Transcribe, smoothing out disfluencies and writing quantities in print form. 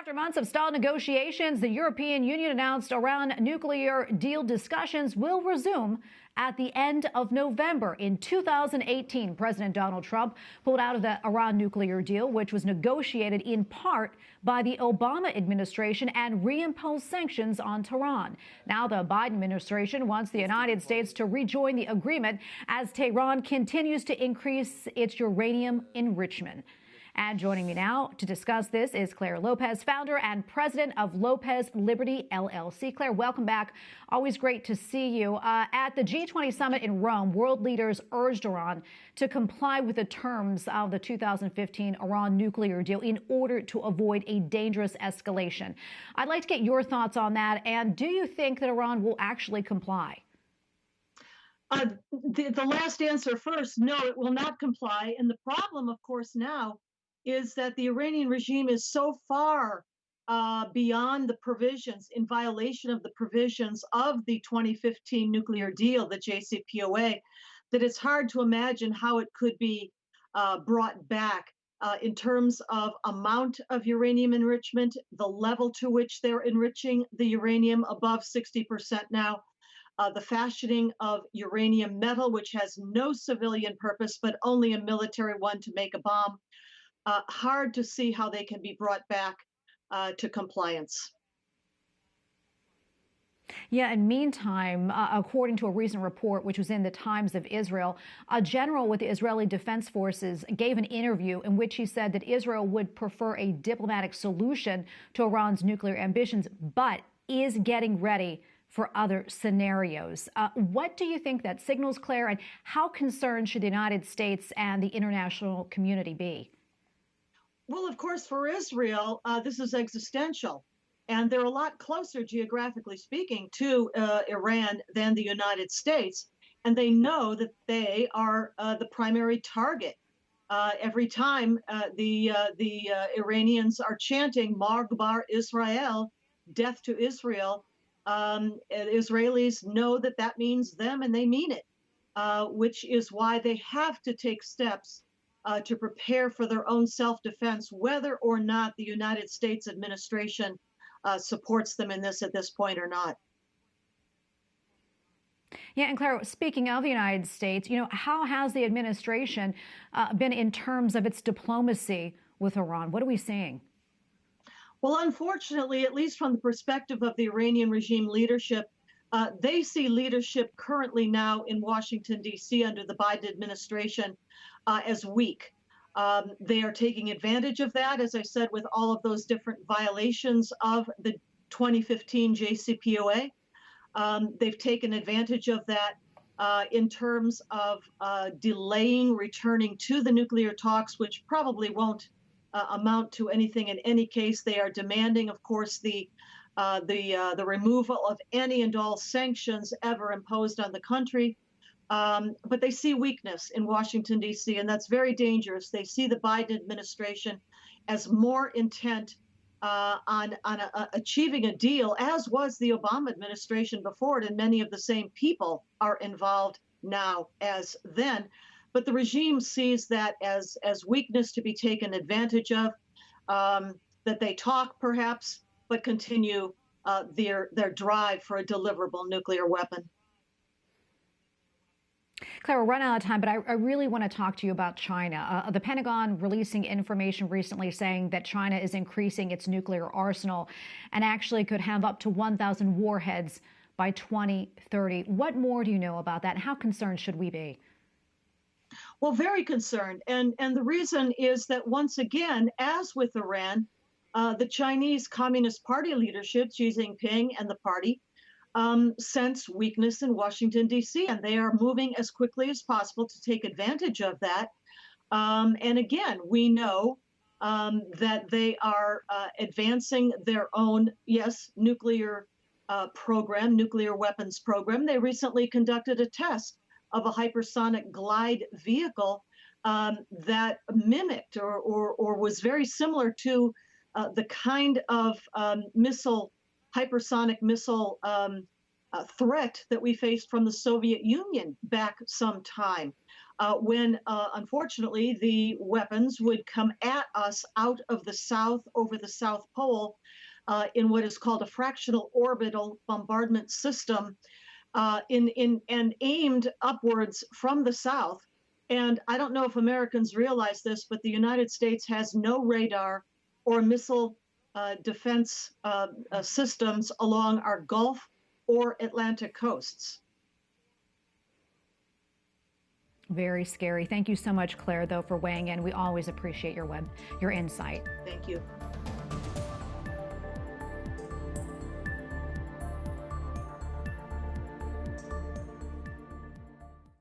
After months of stalled negotiations, the European Union announced Iran nuclear deal discussions will resume at the end of November. In 2018, President Donald Trump pulled out of the Iran nuclear deal, which was negotiated in part by the Obama administration and reimposed sanctions on Tehran. Now the Biden administration wants the United States to rejoin the agreement as Tehran continues to increase its uranium enrichment. And joining me now to discuss this is Clare Lopez, founder and president of Lopez Liberty, LLC. Clare, welcome back. Always great to see you. At the G20 Summit in Rome, world leaders urged Iran to comply with the terms of the 2015 Iran nuclear deal in order to avoid a dangerous escalation. I'd like to get your thoughts on that. And do you think that Iran will actually comply? The last answer first, no, it will not comply. And the problem, of course, now is that the Iranian regime is so far beyond the provisions, in violation of the provisions of the 2015 nuclear deal, the JCPOA, that it's hard to imagine how it could be brought back in terms of amount of uranium enrichment, the level to which they're enriching the uranium above 60% now, the fashioning of uranium metal, which has no civilian purpose, but only a military one to make a bomb. Hard to see how they can be brought back to compliance. Yeah, and meantime, according to a recent report, which was in the Times of Israel, a general with the Israeli Defense Forces gave an interview in which he said that Israel would prefer a diplomatic solution to Iran's nuclear ambitions, but is getting ready for other scenarios. What do you think that signals, Clare, and how concerned should the United States and the international community be? Well, of course, for Israel, this is existential, and they're a lot closer, geographically speaking, to Iran than the United States, and they know that they are the primary target. Every time the Iranians are chanting "Margbar Israel," death to Israel, Israelis know that that means them, and they mean it, which is why they have to take steps to prepare for their own self-defense, whether or not the United States administration supports them in this at this point or not. Yeah, and Clare, speaking of the United States, how has the administration been in terms of its diplomacy with Iran? What are we seeing? Well, unfortunately, at least from the perspective of the Iranian regime leadership, they see leadership currently now in Washington, D.C. under the Biden administration as weak. They are taking advantage of that, as I said, with all of those different violations of the 2015 JCPOA. They've taken advantage of that in terms of delaying returning to the nuclear talks, which probably won't amount to anything in any case. They are demanding, of course, the removal of any and all sanctions ever imposed on the country. But they see weakness in Washington, D.C., and that's very dangerous. They see the Biden administration as more intent on achieving a deal, as was the Obama administration before it, and many of the same people are involved now as then. But the regime sees that as weakness to be taken advantage of, that they talk perhaps, but continue their drive for a deliverable nuclear weapon. Clare, we're running out of time, but I really want to talk to you about China. The Pentagon releasing information recently saying that China is increasing its nuclear arsenal and actually could have up to 1,000 warheads by 2030. What more do you know about that? And how concerned should we be? Well, very concerned. And the reason is that, once again, as with Iran, the Chinese Communist Party leadership, Xi Jinping and the party, sense weakness in Washington, D.C., and they are moving as quickly as possible to take advantage of that. And again, we know that they are advancing their own, nuclear program, nuclear weapons program. They recently conducted a test of a hypersonic glide vehicle that mimicked or was very similar to the kind of hypersonic missile threat that we faced from the Soviet Union back some time. when unfortunately the weapons would come at us out of the south over the South Pole in what is called a fractional orbital bombardment system and aimed upwards from the south. And I don't know if Americans realize this, but the United States has no radar or missile defense systems along our Gulf or Atlantic coasts. Very scary. Thank you so much, Claire, though, for weighing in. We always appreciate your insight. Thank you.